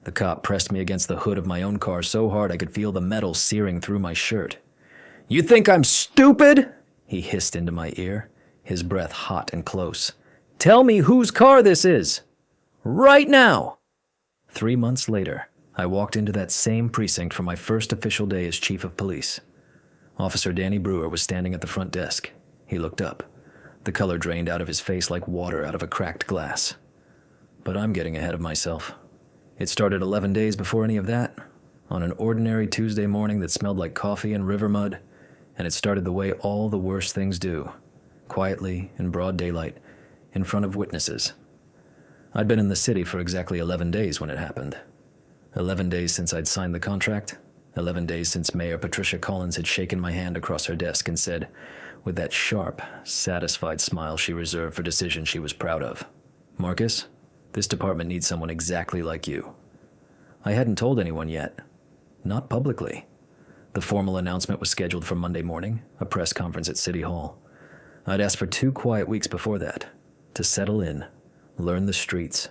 The cop pressed me against the hood of my own car so hard I could feel the metal searing through my shirt. "You think I'm stupid?" he hissed into my ear, his breath hot and close. "Tell me whose car this is. Right now!" 3 months later, I walked into that same precinct for my first official day as chief of police. Officer Danny Brewer was standing at the front desk. He looked up. The color drained out of his face like water out of a cracked glass. But I'm getting ahead of myself. It started 11 days before any of that, on an ordinary Tuesday morning that smelled like coffee and river mud, and it started the way all the worst things do, quietly, in broad daylight, in front of witnesses. I'd been in the city for exactly 11 days when it happened. 11 days since I'd signed the contract, 11 days since Mayor Patricia Collins had shaken my hand across her desk and said, with that sharp, satisfied smile she reserved for decisions she was proud of, "Marcus, this department needs someone exactly like you." I hadn't told anyone yet. Not publicly. The formal announcement was scheduled for Monday morning, a press conference at City Hall. I'd asked for 2 quiet weeks before that, to settle in, learn the streets,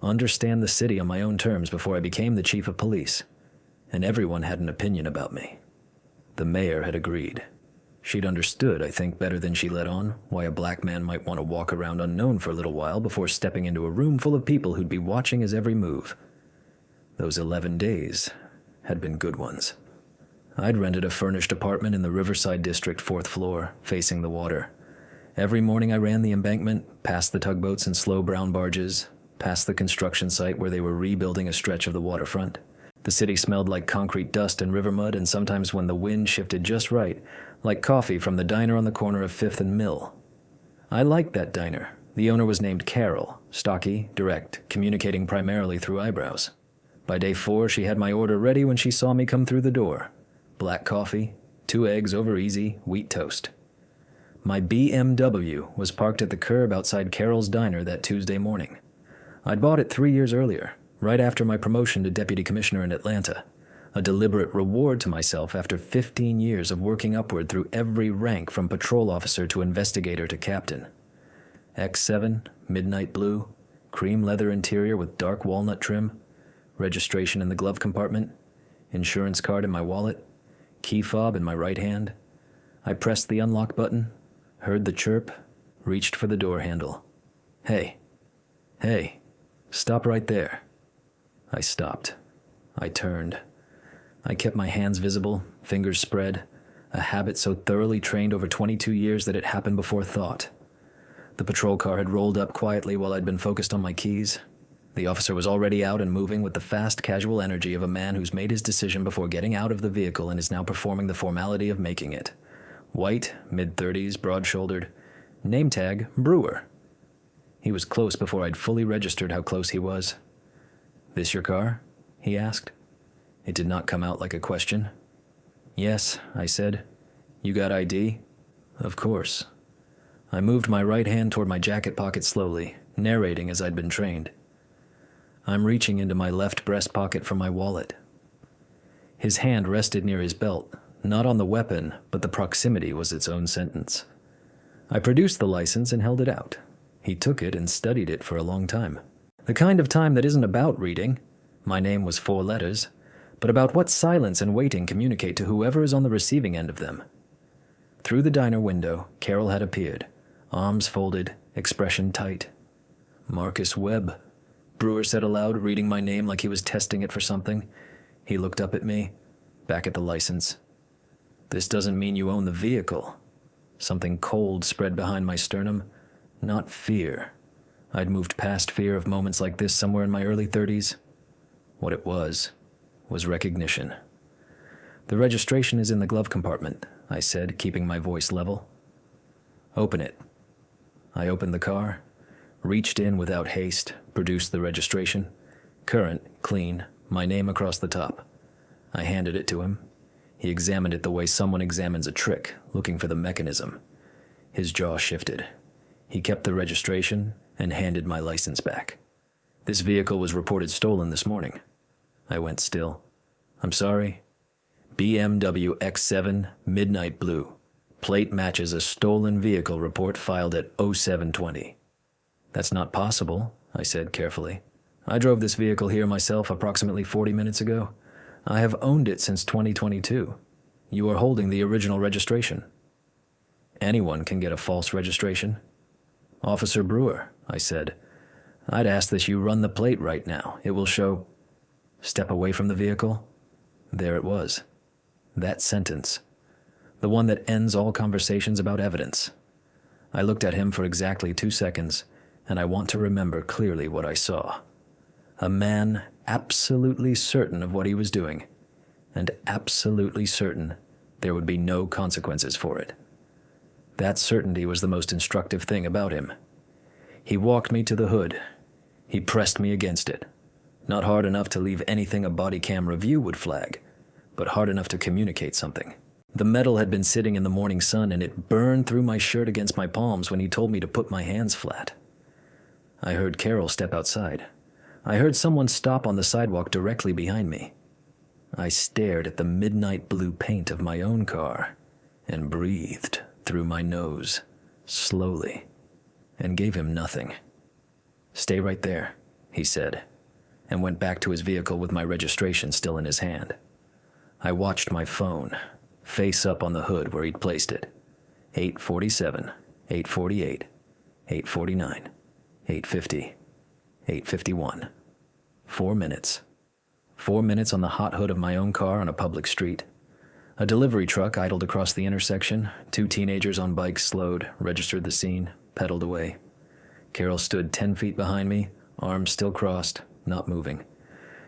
understand the city on my own terms before I became the chief of police. And everyone had an opinion about me. The mayor had agreed. She'd understood, I think, better than she let on, why a black man might want to walk around unknown for a little while before stepping into a room full of people who'd be watching his every move. Those 11 days had been good ones. I'd rented a furnished apartment in the Riverside District 4th floor, facing the water. Every morning I ran the embankment, past the tugboats and slow brown barges, past the construction site where they were rebuilding a stretch of the waterfront. The city smelled like concrete dust and river mud, and sometimes when the wind shifted just right, like coffee from the diner on the corner of 5th and Mill. I liked that diner. The owner was named Carol, stocky, direct, communicating primarily through eyebrows. By day 4, she had my order ready when she saw me come through the door. Black coffee, 2 eggs over easy, wheat toast. My BMW was parked at the curb outside Carol's diner that Tuesday morning. I'd bought it 3 years earlier, right after my promotion to deputy commissioner in Atlanta, a deliberate reward to myself after 15 years of working upward through every rank from patrol officer to investigator to captain. X7, midnight blue, cream leather interior with dark walnut trim, registration in the glove compartment, insurance card in my wallet, key fob in my right hand. I pressed the unlock button, heard the chirp, reached for the door handle. Hey, stop right there." I stopped. I turned. I kept my hands visible, fingers spread, a habit so thoroughly trained over 22 years that it happened before thought. The patrol car had rolled up quietly while I'd been focused on my keys. The officer was already out and moving with the fast, casual energy of a man who's made his decision before getting out of the vehicle and is now performing the formality of making it. White, mid-30s, broad-shouldered. Name tag, Brewer. He was close before I'd fully registered how close he was. "This your car?" he asked. It did not come out like a question. "Yes," I said. "You got ID?" "Of course." I moved my right hand toward my jacket pocket slowly, narrating as I'd been trained. I'm reaching into my left breast pocket for my wallet. His hand rested near his belt, not on the weapon, but the proximity was its own sentence. I produced the license and held it out. He took it and studied it for a long time. The kind of time that isn't about reading. My name was 4 letters, but about what silence and waiting communicate to whoever is on the receiving end of them. Through the diner window, Carol had appeared, arms folded, expression tight. "Marcus Webb," Brewer said aloud, reading my name like he was testing it for something. He looked up at me, back at the license. "This doesn't mean you own the vehicle." Something cold spread behind my sternum. Not fear. I'd moved past fear of moments like this somewhere in my early 30s. What it was recognition. "The registration is in the glove compartment," I said, keeping my voice level. "Open it." I opened the car, reached in without haste, produced the registration. Current, clean, my name across the top. I handed it to him. He examined it the way someone examines a trick, looking for the mechanism. His jaw shifted. He kept the registration and handed my license back. "This vehicle was reported stolen this morning." I went still. "I'm sorry." "BMW X7, midnight blue. Plate matches a stolen vehicle report filed at 0720. "That's not possible," I said carefully. I drove this vehicle here myself approximately 40 minutes ago. I have owned it since 2022. You are holding the original registration. Anyone can get a false registration. Officer Brewer, I said. I'd ask that you run the plate right now. It will show... Step away from the vehicle. There it was. That sentence. The one that ends all conversations about evidence. I looked at him for exactly 2 seconds, and I want to remember clearly what I saw. A man absolutely certain of what he was doing, and absolutely certain there would be no consequences for it. That certainty was the most instructive thing about him. He walked me to the hood. He pressed me against it. Not hard enough to leave anything a body camera view would flag, but hard enough to communicate something. The metal had been sitting in the morning sun, and it burned through my shirt against my palms when he told me to put my hands flat. I heard Carol step outside. I heard someone stop on the sidewalk directly behind me. I stared at the midnight blue paint of my own car and breathed through my nose, slowly, and gave him nothing. Stay right there, he said, and went back to his vehicle with my registration still in his hand. I watched my phone, face up on the hood where he'd placed it. 8:47, 8:48, 8:49, 8:50, 8:51. 4 minutes. 4 minutes on the hot hood of my own car on a public street. A delivery truck idled across the intersection. 2 teenagers on bikes slowed, registered the scene, pedaled away. Carol stood 10 feet behind me, arms still crossed, not moving.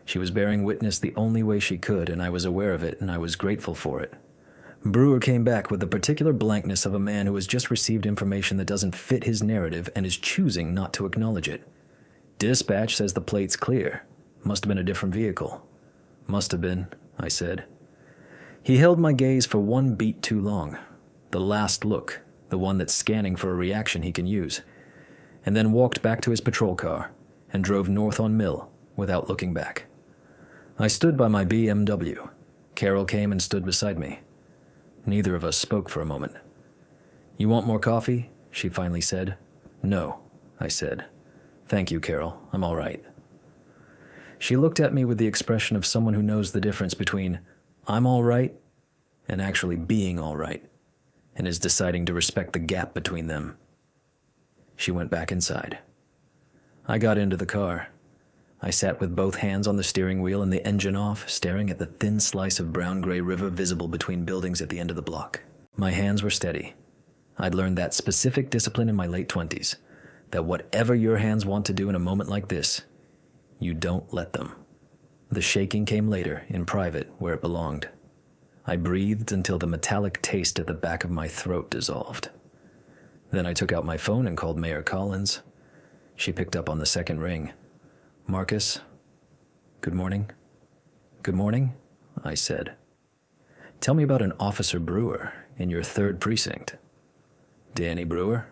She was bearing witness the only way she could, and I was aware of it, and I was grateful for it. Brewer came back with the particular blankness of a man who has just received information that doesn't fit his narrative and is choosing not to acknowledge it. Dispatch says the plate's clear. Must have been a different vehicle. Must have been, I said. He held my gaze for 1 beat too long. The last look, the one that's scanning for a reaction he can use, and then walked back to his patrol car and drove north on Mill without looking back. I stood by my BMW. Carol came and stood beside me. Neither of us spoke for a moment. You want more coffee? She finally said. No, I said. Thank you, Carol. I'm all right. She looked at me with the expression of someone who knows the difference between I'm all right and actually being all right, and is deciding to respect the gap between them. She went back inside. I got into the car. I sat with both hands on the steering wheel and the engine off, staring at the thin slice of brown-gray river visible between buildings at the end of the block. My hands were steady. I'd learned that specific discipline in my late 20s, that whatever your hands want to do in a moment like this, you don't let them. The shaking came later, in private, where it belonged. I breathed until the metallic taste at the back of my throat dissolved. Then I took out my phone and called Mayor Collins. She picked up on the second ring. Marcus? Good morning. Good morning, I said. Tell me about an Officer Brewer in your 3rd precinct. Danny Brewer,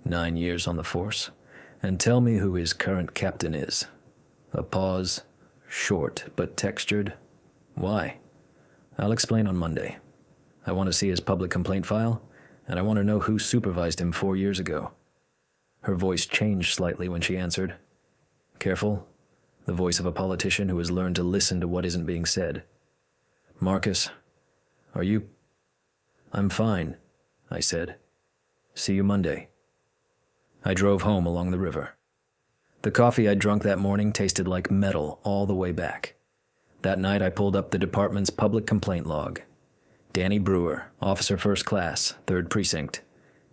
9 years on the force, and tell me who his current captain is. A pause, short but textured. Why? I'll explain on Monday. I want to see his public complaint file, and I want to know who supervised him 4 years ago. Her voice changed slightly when she answered. Careful, the voice of a politician who has learned to listen to what isn't being said. Marcus, are you... I'm fine, I said. See you Monday. I drove home along the river. The coffee I'd drunk that morning tasted like metal all the way back. That night I pulled up the department's public complaint log. Danny Brewer, Officer First Class, 3rd Precinct.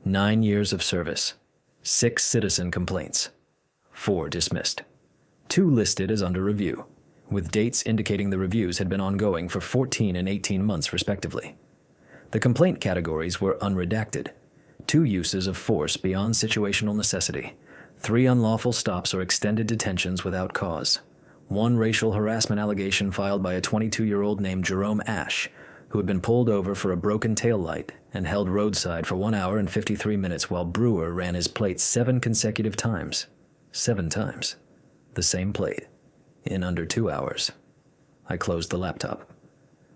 9 years of service. 6 citizen complaints. 4 dismissed. 2 listed as under review, with dates indicating the reviews had been ongoing for 14 and 18 months respectively. The complaint categories were unredacted. 2 uses of force beyond situational necessity. 3 unlawful stops or extended detentions without cause. 1 racial harassment allegation filed by a 22-year-old named Jerome Ash, who had been pulled over for a broken taillight and held roadside for 1 hour and 53 minutes while Brewer ran his plate 7 consecutive times. 7 times. The same plate. In under 2 hours. I closed the laptop.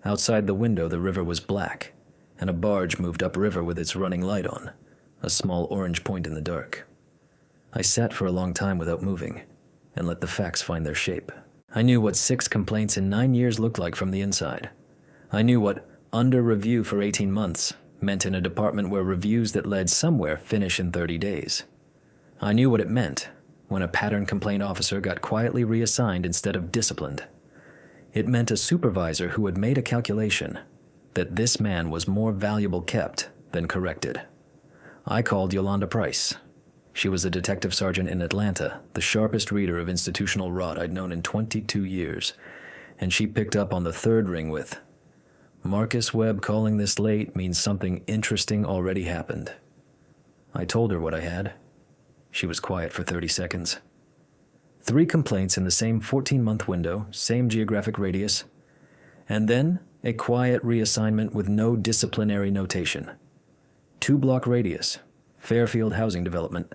Outside the window the river was black, and a barge moved upriver with its running light on, a small orange point in the dark. I sat for a long time without moving, and let the facts find their shape. I knew what 6 complaints in 9 years looked like from the inside. I knew what under review for 18 months meant in a department where reviews that led somewhere finish in 30 days. I knew what it meant when a pattern complaint officer got quietly reassigned instead of disciplined. It meant a supervisor who had made a calculation that this man was more valuable kept than corrected. I called Yolanda Price. She was a detective sergeant in Atlanta, the sharpest reader of institutional rot I'd known in 22 years, and she picked up on the third ring with, "Marcus Webb calling this late means something interesting already happened." I told her what I had. She was quiet for 30 seconds. 3 complaints in the same 14-month window, same geographic radius, and then a quiet reassignment with no disciplinary notation. 2-block radius, Fairfield housing development.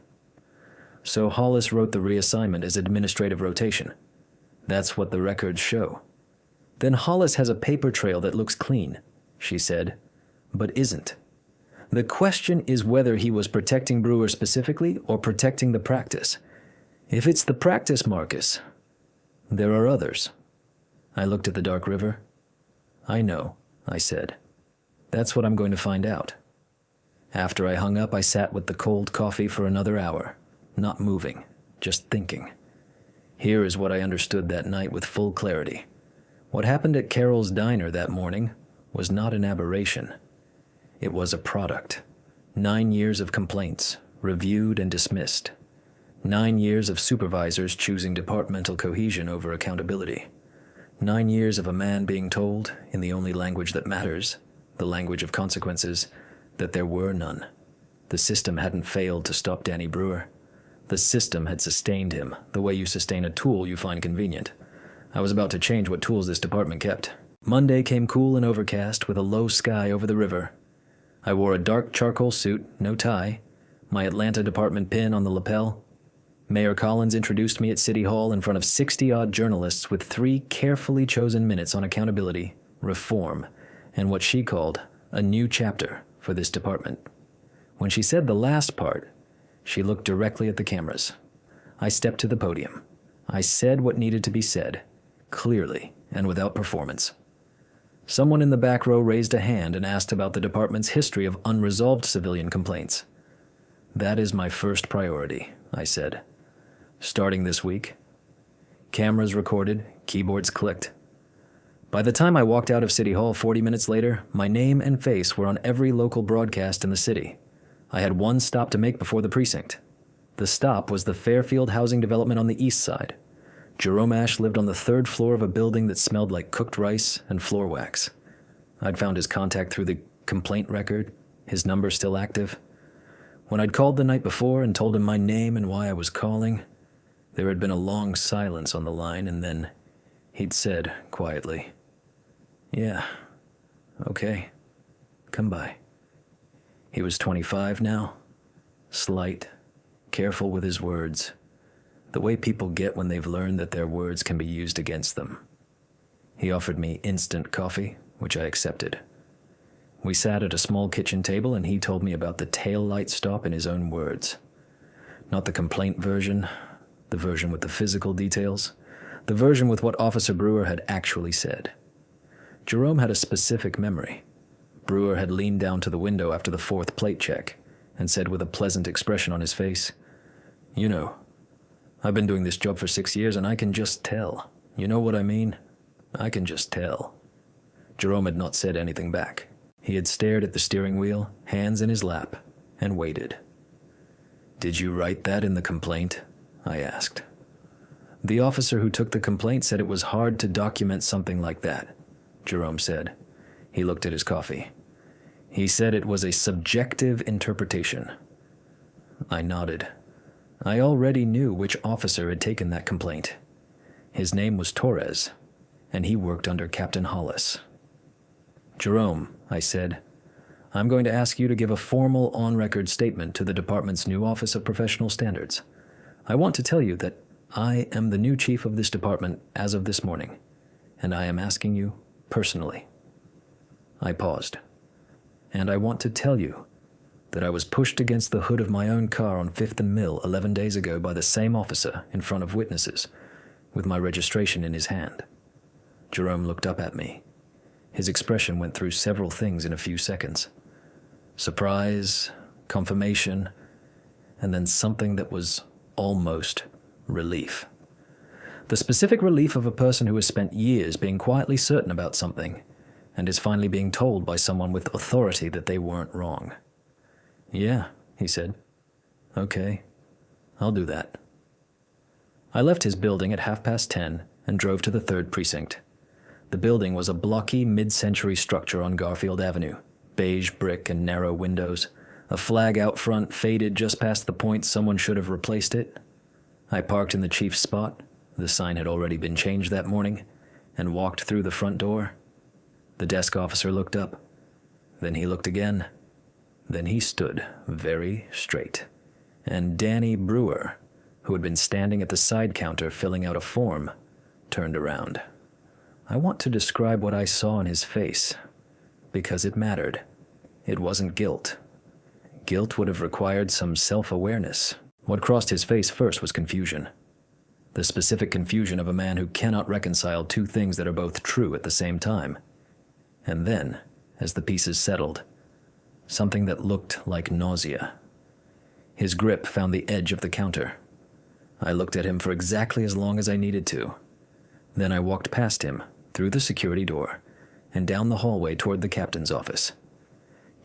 So Hollis wrote the reassignment as administrative rotation. That's what the records show. Then Hollis has a paper trail that looks clean, she said, but isn't. The question is whether he was protecting Brewer specifically or protecting the practice. If it's the practice, Marcus, there are others. I looked at the dark river. I know, I said. That's what I'm going to find out. After I hung up, I sat with the cold coffee for another hour, not moving, just thinking. Here is what I understood that night with full clarity. What happened at Carol's diner that morning was not an aberration. It was a product. 9 years of complaints, reviewed and dismissed. 9 years of supervisors choosing departmental cohesion over accountability. 9 years of a man being told, in the only language that matters, the language of consequences, that there were none. The system hadn't failed to stop Danny Brewer. The system had sustained him, the way you sustain a tool you find convenient. I was about to change what tools this department kept. Monday came cool and overcast with a low sky over the river. I wore a dark charcoal suit, no tie, my Atlanta department pin on the lapel. Mayor Collins introduced me at City Hall in front of 60-odd journalists with 3 carefully chosen minutes on accountability, reform, and what she called a new chapter for this department. When she said the last part, she looked directly at the cameras. I stepped to the podium. I said what needed to be said, clearly and without performance. Someone in the back row raised a hand and asked about the department's history of unresolved civilian complaints. That is my first priority, I said. Starting this week. Cameras recorded, keyboards clicked. By the time I walked out of City Hall 40 minutes later, my name and face were on every local broadcast in the city. I had one stop to make before the precinct. The stop was the Fairfield housing development on the east side. Jerome Ash lived on the 3rd floor of a building that smelled like cooked rice and floor wax. I'd found his contact through the complaint record, his number still active. When I'd called the night before and told him my name and why I was calling, there had been a long silence on the line, and then he'd said quietly, "Yeah, okay, come by." He was 25 now, slight, careful with his words, the way people get when they've learned that their words can be used against them. He offered me instant coffee, which I accepted. We sat at a small kitchen table and he told me about the tail light stop in his own words. Not the complaint version, the version with the physical details, the version with what Officer Brewer had actually said. Jerome had a specific memory. Brewer had leaned down to the window after the 4th plate check and said with a pleasant expression on his face, "You know, I've been doing this job for 6 years and I can just tell. You know what I mean? I can just tell." Jerome had not said anything back. He had stared at the steering wheel, hands in his lap, and waited. "Did you write that in the complaint?" I asked. "The officer who took the complaint said it was hard to document something like that," Jerome said. He looked at his coffee. "He said it was a subjective interpretation." I nodded. I already knew which officer had taken that complaint. His name was Torres, and he worked under Captain Hollis. "Jerome," I said, "I'm going to ask you to give a formal on-record statement to the department's new Office of Professional Standards. I want to tell you that I am the new chief of this department as of this morning, and I am asking you personally." I paused. "And I want to tell you that I was pushed against the hood of my own car on 5th and Mill 11 days ago by the same officer in front of witnesses, with my registration in his hand. Jerome looked up at me. His expression went through several things in a few seconds. Surprise, confirmation, and then something that was almost relief. The specific relief of a person who has spent years being quietly certain about something and is finally being told by someone with authority that they weren't wrong. "Yeah," he said. "Okay, I'll do that." I left his building at 10:30 and drove to the 3rd Precinct. The building was a blocky mid-century structure on Garfield Avenue, beige brick and narrow windows. A flag out front faded just past the point someone should have replaced it. I parked in the chief's spot, the sign had already been changed that morning, and walked through the front door. The desk officer looked up. Then he looked again. Then he stood very straight. And Danny Brewer, who had been standing at the side counter filling out a form, turned around. I want to describe what I saw in his face, because it mattered. It wasn't guilt. Guilt would have required some self-awareness. What crossed his face first was confusion. The specific confusion of a man who cannot reconcile two things that are both true at the same time. And then, as the pieces settled, something that looked like nausea. His grip found the edge of the counter. I looked at him for exactly as long as I needed to. Then I walked past him, through the security door, and down the hallway toward the captain's office.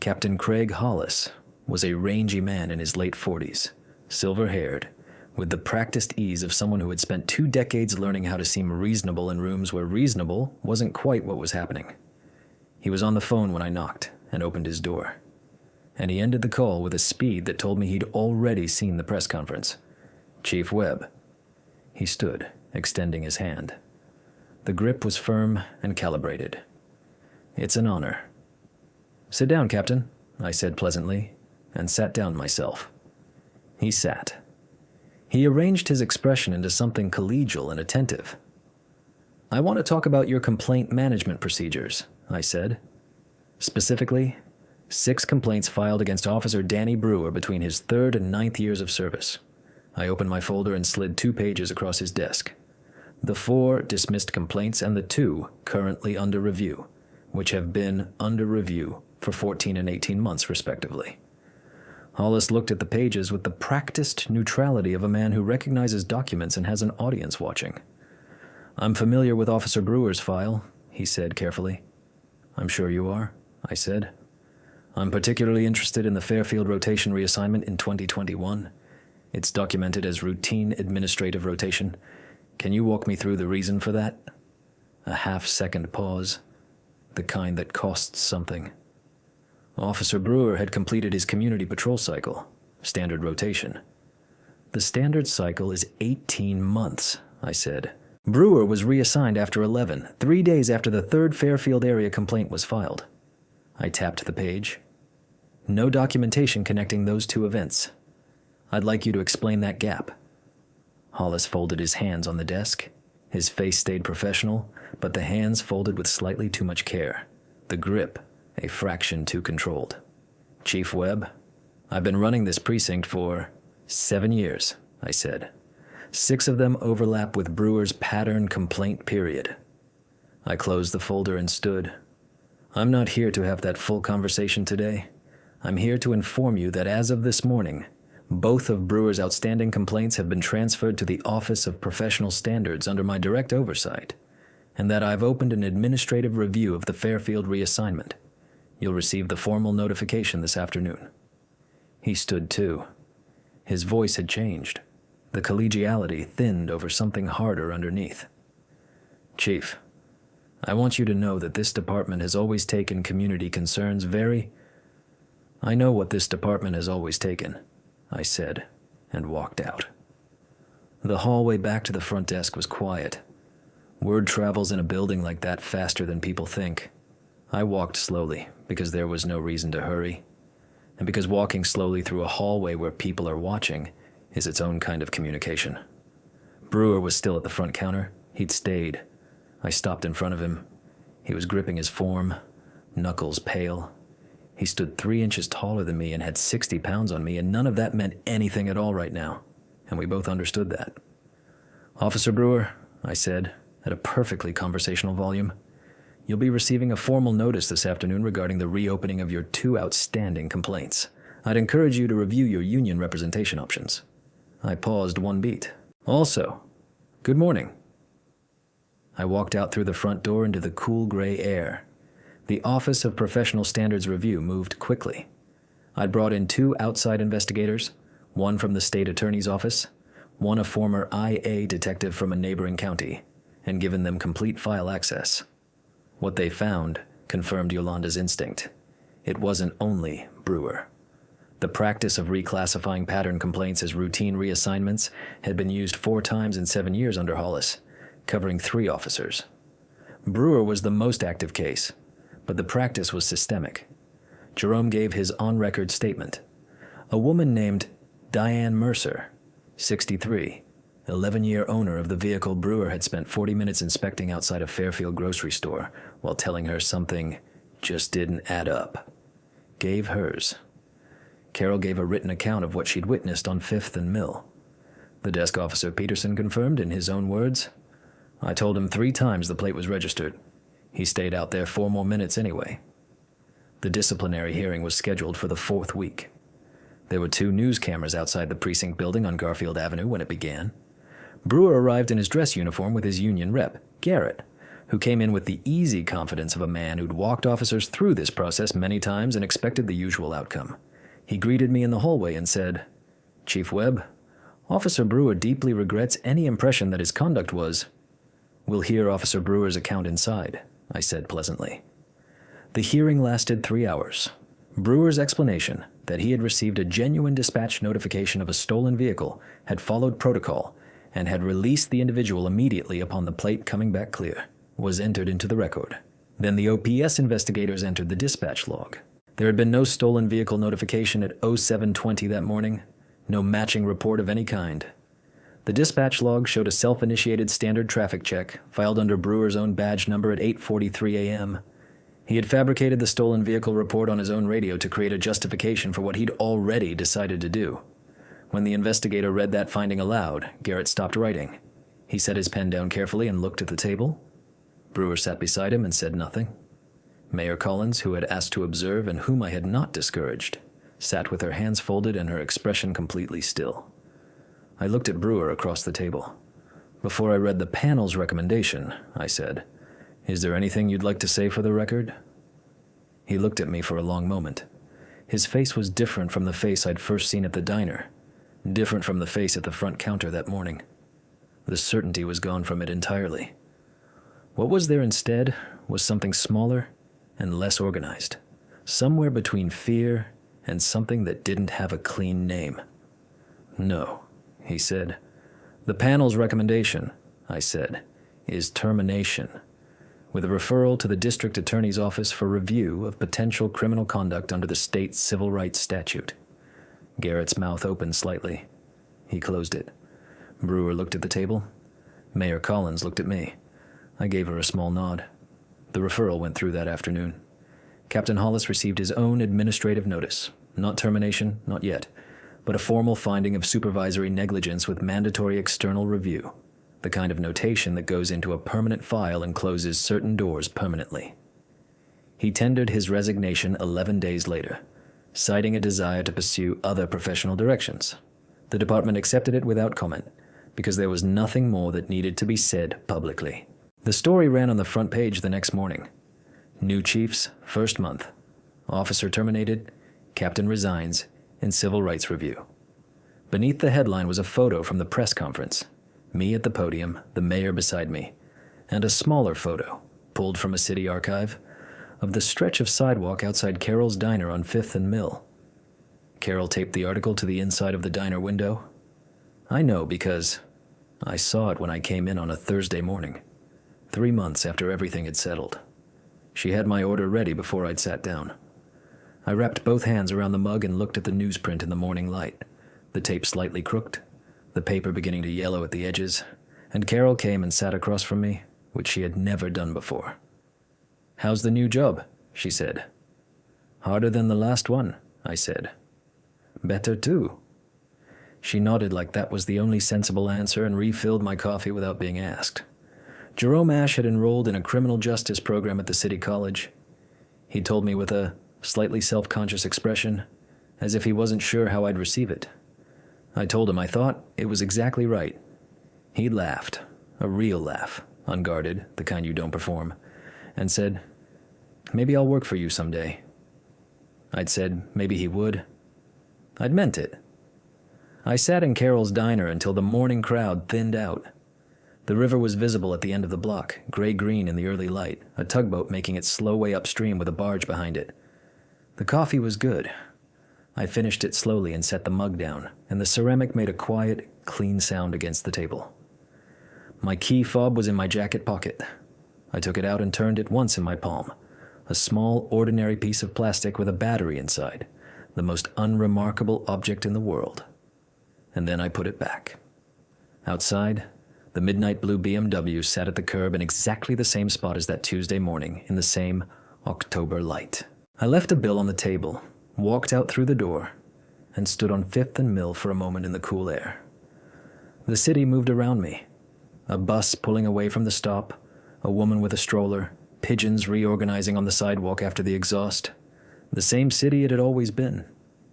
Captain Craig Hollis was a rangy man in his late 40s, silver-haired, with the practiced ease of someone who had spent 2 decades learning how to seem reasonable in rooms where reasonable wasn't quite what was happening. He was on the phone when I knocked and opened his door. And he ended the call with a speed that told me he'd already seen the press conference. "Chief Webb." He stood, extending his hand. The grip was firm and calibrated. "It's an honor." "Sit down, Captain," I said pleasantly, and sat down myself. He sat. He arranged his expression into something collegial and attentive. "I want to talk about your complaint management procedures," I said. "Specifically, 6 complaints filed against Officer Danny Brewer between his 3rd and 9th years of service." I opened my folder and slid 2 pages across his desk. The 4 dismissed complaints and the 2 currently under review, which have been under review for 14 and 18 months, respectively. Hollis looked at the pages with the practiced neutrality of a man who recognizes documents and has an audience watching. "I'm familiar with Officer Brewer's file," he said carefully. "I'm sure you are," I said. "I'm particularly interested in the Fairfield rotation reassignment in 2021. It's documented as routine administrative rotation. Can you walk me through the reason for that?" A half-second pause, the kind that costs something. Officer Brewer had completed his community patrol cycle, standard rotation. "The standard cycle is 18 months, I said. "Brewer was reassigned after 11, 3 days after the 3rd Fairfield area complaint was filed." I tapped the page. "No documentation connecting those 2 events. I'd like you to explain that gap." Hollis folded his hands on the desk. His face stayed professional, but the hands folded with slightly too much care. The grip a fraction too controlled. "Chief Webb, I've been running this precinct for 7 years, I said. 6 of them overlap with Brewer's pattern complaint period. I closed the folder and stood. "I'm not here to have that full conversation today. I'm here to inform you that as of this morning, both of Brewer's outstanding complaints have been transferred to the Office of Professional Standards under my direct oversight, and that I've opened an administrative review of the Fairfield reassignment. You'll receive the formal notification this afternoon." He stood too. His voice had changed. The collegiality thinned over something harder underneath. "Chief, I want you to know that this department has always taken community concerns very—" "I know what this department has always taken," I said, and walked out. The hallway back to the front desk was quiet. Word travels in a building like that faster than people think. I walked slowly, because there was no reason to hurry, and because walking slowly through a hallway where people are watching is its own kind of communication. Brewer was still at the front counter. He'd stayed. I stopped in front of him. He was gripping his form, knuckles pale. He stood 3 inches taller than me and had 60 pounds on me, and none of that meant anything at all right now, and we both understood that. "Officer Brewer," I said, at a perfectly conversational volume, "you'll be receiving a formal notice this afternoon regarding the reopening of your 2 outstanding complaints. I'd encourage you to review your union representation options." I paused 1 beat. "Also, good morning." I walked out through the front door into the cool gray air. The Office of Professional Standards Review moved quickly. I'd brought in 2 outside investigators, one from the state attorney's office, one a former IA detective from a neighboring county, and given them complete file access. What they found confirmed Yolanda's instinct. It wasn't only Brewer. The practice of reclassifying pattern complaints as routine reassignments had been used 4 times in 7 years under Hollis, covering 3 officers. Brewer was the most active case, but the practice was systemic. Jerome gave his on-record statement. A woman named Diane Mercer, 63, 11-year owner of the vehicle Brewer had spent 40 minutes inspecting outside a Fairfield grocery store while telling her something just didn't add up, gave hers. Carol gave a written account of what she'd witnessed on 5th and Mill. The desk officer Peterson confirmed in his own words, "I told him 3 times the plate was registered. He stayed out there 4 more minutes anyway." The disciplinary hearing was scheduled for the 4th week. There were 2 news cameras outside the precinct building on Garfield Avenue when it began. Brewer arrived in his dress uniform with his union rep, Garrett, who came in with the easy confidence of a man who'd walked officers through this process many times and expected the usual outcome. He greeted me in the hallway and said, "Chief Webb, Officer Brewer deeply regrets any impression that his conduct was—" "We'll hear Officer Brewer's account inside," I said pleasantly. The hearing lasted 3 hours. Brewer's explanation that he had received a genuine dispatch notification of a stolen vehicle, had followed protocol, and had released the individual immediately upon the plate coming back clear, was entered into the record. Then the OPS investigators entered the dispatch log. There had been no stolen vehicle notification at 07:20 that morning, no matching report of any kind. The dispatch log showed a self-initiated standard traffic check filed under Brewer's own badge number at 8:43 a.m. He had fabricated the stolen vehicle report on his own radio to create a justification for what he'd already decided to do. When the investigator read that finding aloud, Garrett stopped writing. He set his pen down carefully and looked at the table. Brewer sat beside him and said nothing. Mayor Collins, who had asked to observe and whom I had not discouraged, sat with her hands folded and her expression completely still. I looked at Brewer across the table. Before I read the panel's recommendation, I said, "Is there anything you'd like to say for the record?" He looked at me for a long moment. His face was different from the face I'd first seen at the diner, different from the face at the front counter that morning. The certainty was gone from it entirely. What was there instead was something smaller and less organized, somewhere between fear and something that didn't have a clean name. "No," he said. "The panel's recommendation," I said, "is termination, with a referral to the district attorney's office for review of potential criminal conduct under the state civil rights statute." Garrett's mouth opened slightly. He closed it. Brewer looked at the table. Mayor Collins looked at me. I gave her a small nod. The referral went through that afternoon. Captain Hollis received his own administrative notice. Not termination, not yet, but a formal finding of supervisory negligence with mandatory external review, the kind of notation that goes into a permanent file and closes certain doors permanently. He tendered his resignation 11 days later, citing a desire to pursue other professional directions. The department accepted it without comment, because there was nothing more that needed to be said publicly. The story ran on the front page the next morning. New chiefs, first month. Officer terminated, captain resigns, in civil rights review. Beneath the headline was a photo from the press conference. Me at the podium, the mayor beside me, and a smaller photo, pulled from a city archive, of the stretch of sidewalk outside Carol's diner on 5th and Mill. Carol taped the article to the inside of the diner window. I know because I saw it when I came in on a Thursday morning, 3 months after everything had settled. She had my order ready before I'd sat down. I wrapped both hands around the mug and looked at the newsprint in the morning light, the tape slightly crooked, the paper beginning to yellow at the edges, and Carol came and sat across from me, which she had never done before. "How's the new job?" she said. Harder than the last one, I said. Better too. She nodded like that was the only sensible answer and refilled my coffee without being asked. Jerome Ash had enrolled in a criminal justice program at the city college. He told me with a slightly self-conscious expression, as if he wasn't sure how I'd receive it. I told him I thought it was exactly right. He laughed, a real laugh, unguarded, the kind you don't perform, and said, "Maybe I'll work for you someday." I'd said maybe he would. I'd meant it. I sat in Carol's diner until the morning crowd thinned out. The river was visible at the end of the block, gray-green in the early light, a tugboat making its slow way upstream with a barge behind it. The coffee was good. I finished it slowly and set the mug down, and the ceramic made a quiet, clean sound against the table. My key fob was in my jacket pocket. I took it out and turned it once in my palm, a small, ordinary piece of plastic with a battery inside, the most unremarkable object in the world. And then I put it back. Outside, the midnight blue BMW sat at the curb in exactly the same spot as that Tuesday morning in the same October light. I left a bill on the table, walked out through the door, and stood on 5th and Mill for a moment in the cool air. The city moved around me. A bus pulling away from the stop, a woman with a stroller, pigeons reorganizing on the sidewalk after the exhaust. The same city it had always been.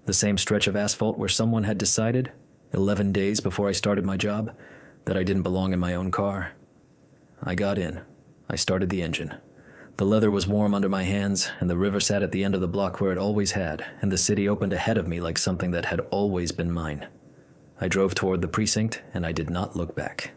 The same stretch of asphalt where someone had decided, 11 days before I started my job, that I didn't belong in my own car. I got in. I started the engine. The leather was warm under my hands, and the river sat at the end of the block where it always had, and the city opened ahead of me like something that had always been mine. I drove toward the precinct, and I did not look back.